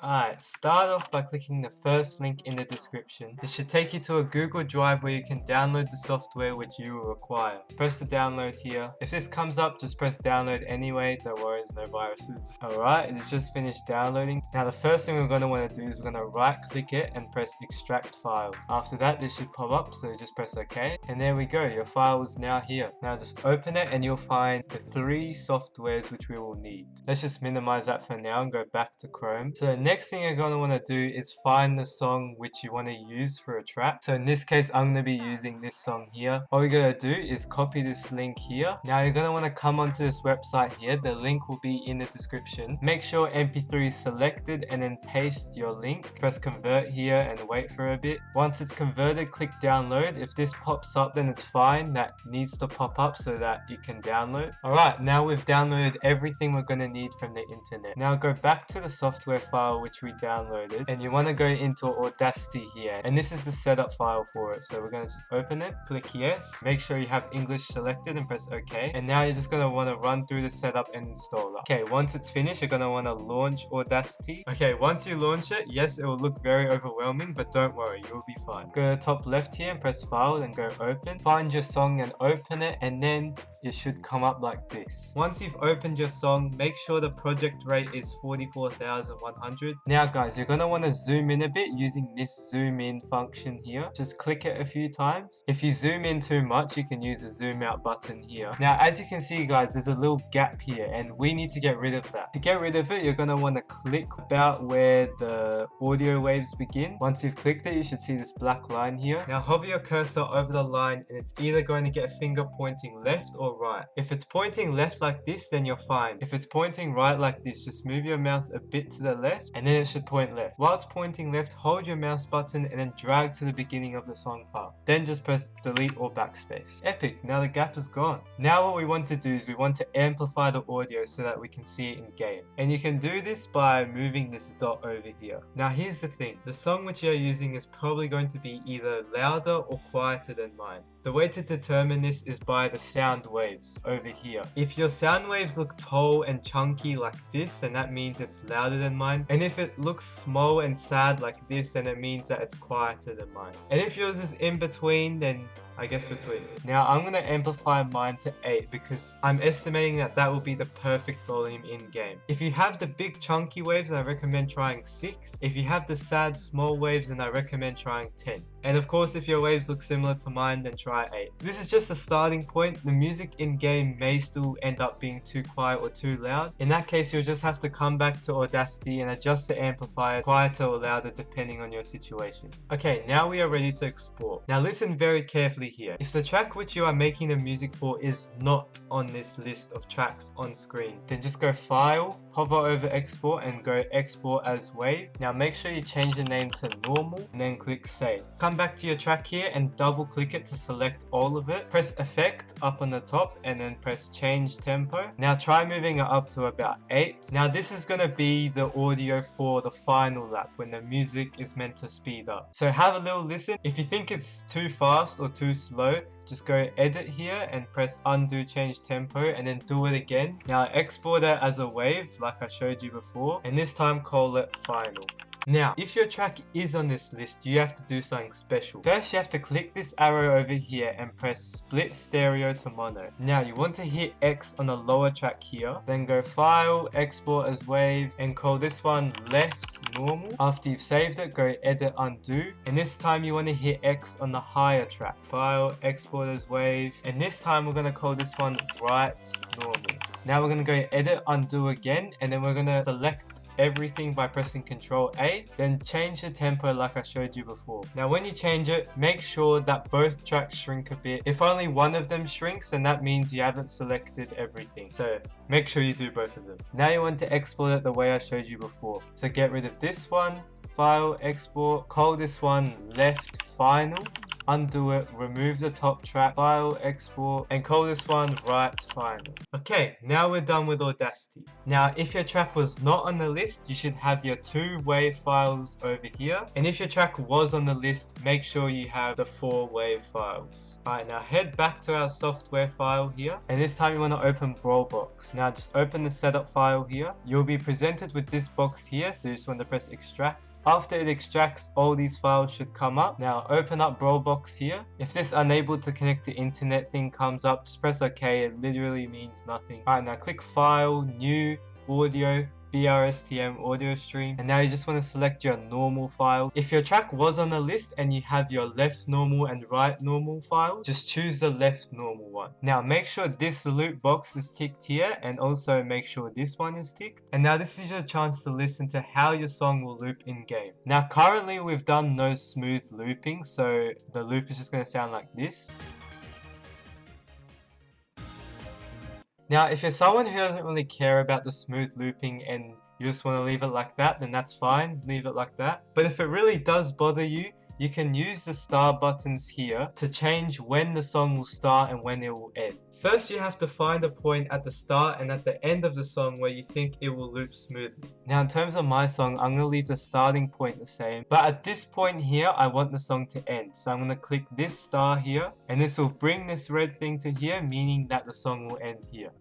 Alright, start off by clicking the first link in the description. This should take you to a Google Drive where you can download the software which you will require. Press the download here. If this comes up, just press download anyway. Don't worry, there's no viruses. Alright, it's just finished downloading. Now the first thing we're going to want to do is we're going to right click it and press extract file. After that, this should pop up, so just press OK. And there we go, your file is now here. Now just open it and you'll find the 3 softwares which we will need. Let's just minimize that for now and go back to Chrome. So next thing you're going to want to do is find the song which you want to use for a track. So in this case, I'm going to be using this song here. All you're going to do is copy this link here. Now you're going to want to come onto this website here. The link will be in the description. Make sure MP3 is selected and then paste your link. Press convert here and wait for a bit. Once it's converted, click download. If this pops up, then it's fine. That needs to pop up so that you can download. Alright, now we've downloaded everything we're going to need from the internet. Now go back to the software file which we downloaded, and you want to go into Audacity here, and this is the setup file for it. So we're going to just open it, click yes, make sure you have English selected and press OK, and now you're just going to want to run through the setup and installer. Okay, once it's finished, you're going to want to launch Audacity. Okay, once you launch it, yes, it will look very overwhelming, but don't worry, you'll be fine. Go to the top left here and press file, then go open, find your song and open it, and then it should come up like this. Once you've opened your song, make sure the project rate is 44,100. Now guys, you're going to want to zoom in a bit using this zoom in function here. Just click it a few times. If you zoom in too much, you can use the zoom out button here. Now as you can see guys, there's a little gap here and we need to get rid of that. To get rid of it, you're going to want to click about where the audio waves begin. Once you've clicked it, you should see this black line here. Now hover your cursor over the line and it's either going to get a finger pointing left or right. If it's pointing left like this, then you're fine. If it's pointing right like this, just move your mouse a bit to the left and then it should point left. While it's pointing left, hold your mouse button and then drag to the beginning of the song file. Then just press delete or backspace. Epic, now the gap is gone. Now what we want to do is we want to amplify the audio so that we can see it in game. And you can do this by moving this dot over here. Now here's the thing, the song which you're using is probably going to be either louder or quieter than mine. The way to determine this is by the sound waves over here. If your sound waves look tall and chunky like this, then that means it's louder than mine. And if it looks small and sad like this, then it means that it's quieter than mine. And if yours is in between, then I guess between. Now I'm going to amplify mine to 8 because I'm estimating that that will be the perfect volume in game. If you have the big chunky waves, then I recommend trying 6. If you have the sad small waves, then I recommend trying 10. And of course, if your waves look similar to mine, then try 8. This is just a starting point. The music in game may still end up being too quiet or too loud. In that case, you'll just have to come back to Audacity and adjust the amplifier quieter or louder depending on your situation. Okay, now we are ready to export. Now listen very carefully here. If the track which you are making the music for is not on this list of tracks on screen, then just go File, hover over Export and go Export as Wave. Now make sure you change the name to Normal and then click Save. Come back to your track here and double click it to select all of it. Press Effect up on the top and then press Change Tempo. Now try moving it up to about 8. Now this is going to be the audio for the final lap when the music is meant to speed up. So have a little listen. If you think it's too fast or too slow, just go edit here and press undo change tempo and then do it again. Now export it as a wave like I showed you before, and this time call it final. Now, if your track is on this list, you have to do something special. First, you have to click this arrow over here and press split stereo to mono. Now, you want to hit X on the lower track here, then go File, Export as Wave, and call this one Left Normal. After you've saved it, go Edit Undo, and this time you want to hit X on the higher track. File, Export as Wave, and this time we're going to call this one Right Normal. Now we're going to go Edit Undo again, and then we're going to select everything by pressing Ctrl A, then change the tempo like I showed you before. Now when you change it, make sure that both tracks shrink a bit. If only one of them shrinks, then that means you haven't selected everything. So make sure you do both of them. Now you want to export it the way I showed you before. So get rid of this one, File, Export, call this one Left Final. undo it, remove the top track, file, export, and call this one Right Final. Okay, now we're done with Audacity. Now, if your track was not on the list, you should have your 2 WAV files over here. And if your track was on the list, make sure you have the 4 WAV files. Alright, now head back to our software file here. And this time you want to open Brawlbox. Now just open the setup file here. You'll be presented with this box here, so you just want to press extract. After it extracts, all these files should come up. Now open up Brawlbox here. If this unable to connect to internet thing comes up, just press OK. It literally means nothing. Alright, now click File, New, Audio, BRSTM audio stream, and now you just want to select your normal file. If your track was on the list and you have your left normal and right normal file, just choose the left normal one. Now make sure this loop box is ticked here, and also make sure this one is ticked. And now this is your chance to listen to how your song will loop in game. Now currently we've done no smooth looping, so the loop is just going to sound like this. Now, if you're someone who doesn't really care about the smooth looping and you just want to leave it like that, then that's fine, leave it like that. But if it really does bother you, you can use the star buttons here to change when the song will start and when it will end. First, you have to find a point at the start and at the end of the song where you think it will loop smoothly. Now, in terms of my song, I'm going to leave the starting point the same. But at this point here, I want the song to end. So I'm going to click this star here, and this will bring this red thing to here, meaning that the song will end here.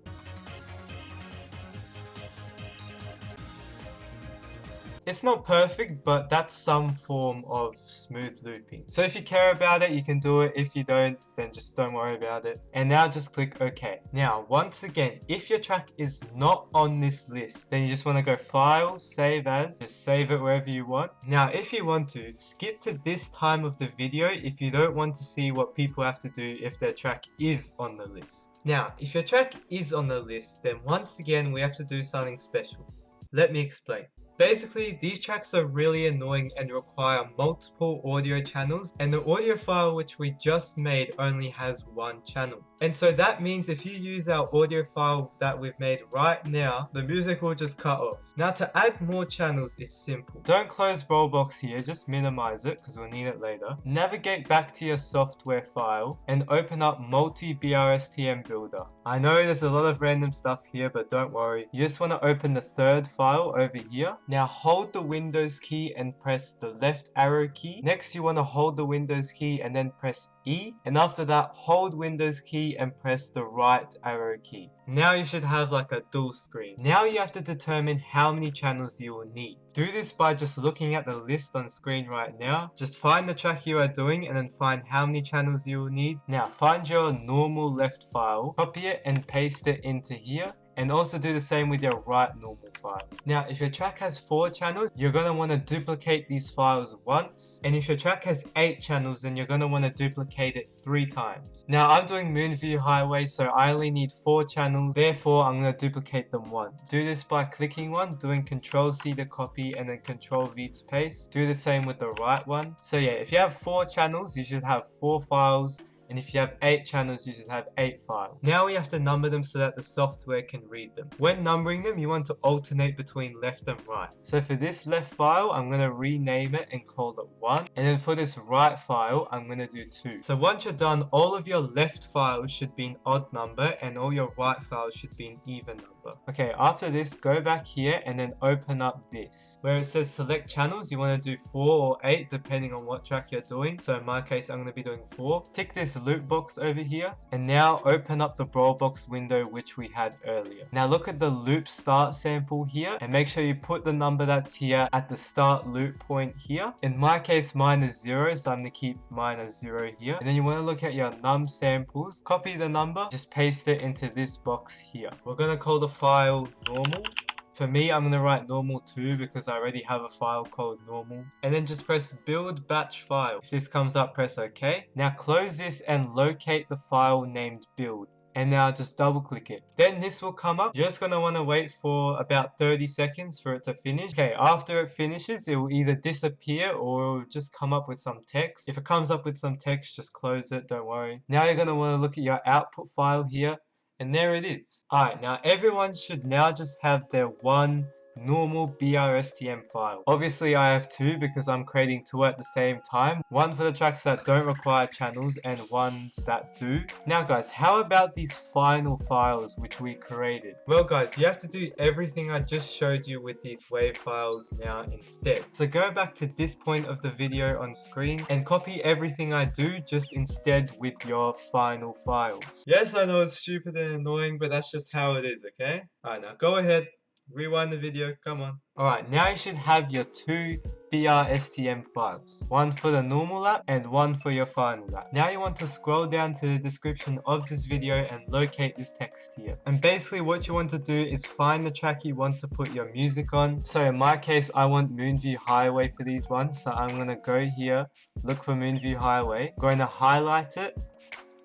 It's not perfect, but that's some form of smooth looping. So if you care about it, you can do it. If you don't, then just don't worry about it. And now just click OK. Now, once again, if your track is not on this list, then you just want to go File, Save As, just save it wherever you want. Now, if you want to, skip to this time of the video if you don't want to see what people have to do if their track is on the list. Now, if your track is on the list, then once again, we have to do something special. Let me explain. Basically, these tracks are really annoying and require multiple audio channels, and the audio file which we just made only has 1 channel. And so that means if you use our audio file that we've made right now, the music will just cut off. Now to add more channels is simple. Don't close Brawlbox here, just minimize it because we'll need it later. Navigate back to your software file and open up Multi-BRSTM Builder. I know there's a lot of random stuff here, but don't worry. You just want to open the 3rd file over here. Now hold the Windows key and press the left arrow key. Next you want to hold the Windows key and then press E. And after that, hold Windows key and press the right arrow key. Now you should have like a dual screen. Now you have to determine how many channels you will need. Do this by just looking at the list on screen right now. Just find the track you are doing and then find how many channels you will need. Now find your normal left file, copy it and paste it into here. And also do the same with your right normal file. Now, if your track has 4 channels, you're going to want to duplicate these files once. And if your track has 8 channels, then you're going to want to duplicate it 3 times. Now, I'm doing Moonview Highway, so I only need 4 channels. Therefore, I'm going to duplicate them once. Do this by clicking one, doing Ctrl-C to copy, and then Ctrl-V to paste. Do the same with the right one. So yeah, if you have 4 channels, you should have 4 files. And if you have 8 channels, you should have 8 files. Now we have to number them so that the software can read them. When numbering them, you want to alternate between left and right. So for this left file, I'm going to rename it and call it 1. And then for this right file, I'm going to do 2. So once you're done, all of your left files should be an odd number and all your right files should be an even number. Okay, after this, go back here and then open up this. Where it says select channels, you want to do 4 or 8 depending on what track you're doing. So in my case, I'm going to be doing 4. Tick this loop box over here and now open up the Brawlbox window which we had earlier. Now look at the loop start sample here and make sure you put the number that's here at the start loop point here. In my case, mine is 0, so I'm going to keep mine as 0 here. And then you want to look at your num samples, copy the number, just paste it into this box here. We're going to call the file normal. For me, I'm going to write normal 2 because I already have a file called normal. And then just press build batch file. If this comes up, press OK. Now close this and locate the file named build. And now just double click it. Then this will come up. You're just going to want to wait for about 30 seconds for it to finish. Okay, after it finishes, it will either disappear or it will just come up with some text. If it comes up with some text, just close it, don't worry. Now you're going to want to look at your output file here. And there it is. Alright, now everyone should now just have their 1 normal BRSTM file. Obviously I have two because I'm creating two at the same time. One for the tracks that don't require channels and ones that do. Now guys, how about these final files which we created? Well guys, you have to do everything I just showed you with these WAV files now instead. So go back to this point of the video on screen and copy everything I do just instead with your final files. Yes, I know it's stupid and annoying, but that's just how it is, okay? Alright, now go ahead, rewind the video, come on. Alright, now you should have your two BRSTM files. One for the normal lap and one for your final lap. Now you want to scroll down to the description of this video and locate this text here. And basically what you want to do is find the track you want to put your music on. So in my case, I want Moonview Highway for these ones. So I'm going to go here, look for Moonview Highway. I'm going to highlight it.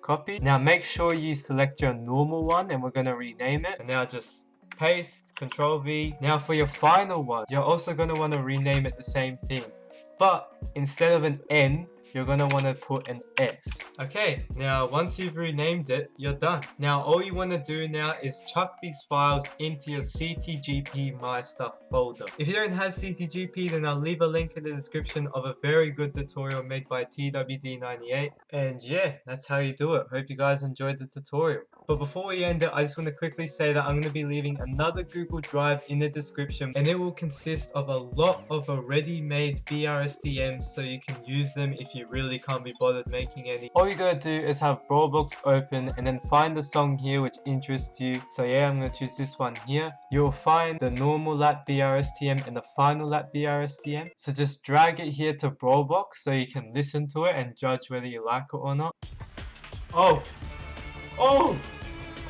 Copy. Now make sure you select your normal one and we're going to rename it. And now just paste, Control V. Now for your final one, you're also going to want to rename it the same thing. But instead of an N, you're going to want to put an F. Okay, now once you've renamed it, you're done. Now all you want to do now is chuck these files into your CTGP My Stuff folder. If you don't have CTGP, then I'll leave a link in the description of a very good tutorial made by TWD98. And yeah, that's how you do it. Hope you guys enjoyed the tutorial. But before we end it, I just want to quickly say that I'm going to be leaving another Google Drive in the description, and it will consist of a lot of already made BRSTMs so you can use them if you really can't be bothered making any. All you gotta do is have Brawlbox open and then find the song here which interests you. So yeah, I'm gonna choose this one here. You'll find the normal lap BRSTM and the final lap BRSTM. So just drag it here to Brawlbox so you can listen to it and judge whether you like it or not. Oh!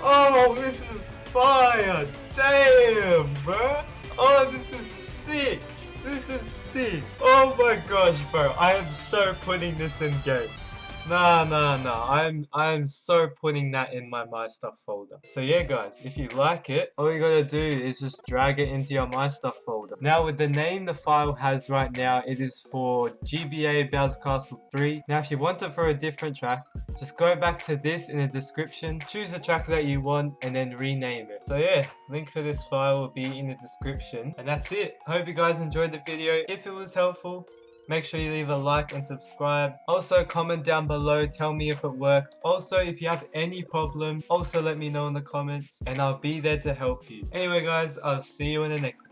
Oh, this is fire! Damn, bro! Oh, this is sick! This is sick! Oh my gosh, bro! I am so putting this in game. Nah. I'm so putting that in my My Stuff folder. So yeah guys, if you like it, all you gotta do is just drag it into your My Stuff folder. Now with the name the file has right now, it is for GBA Bowser Castle 3. Now if you want it for a different track, just go back to this in the description, choose the track that you want and then rename it. So yeah, link for this file will be in the description. And that's it. I hope you guys enjoyed the video. If it was helpful, make sure you leave a like and subscribe. Also comment down below, tell me if it worked. Also if you have any problem, also let me know in the comments and I'll be there to help you. Anyway guys, I'll see you in the next video.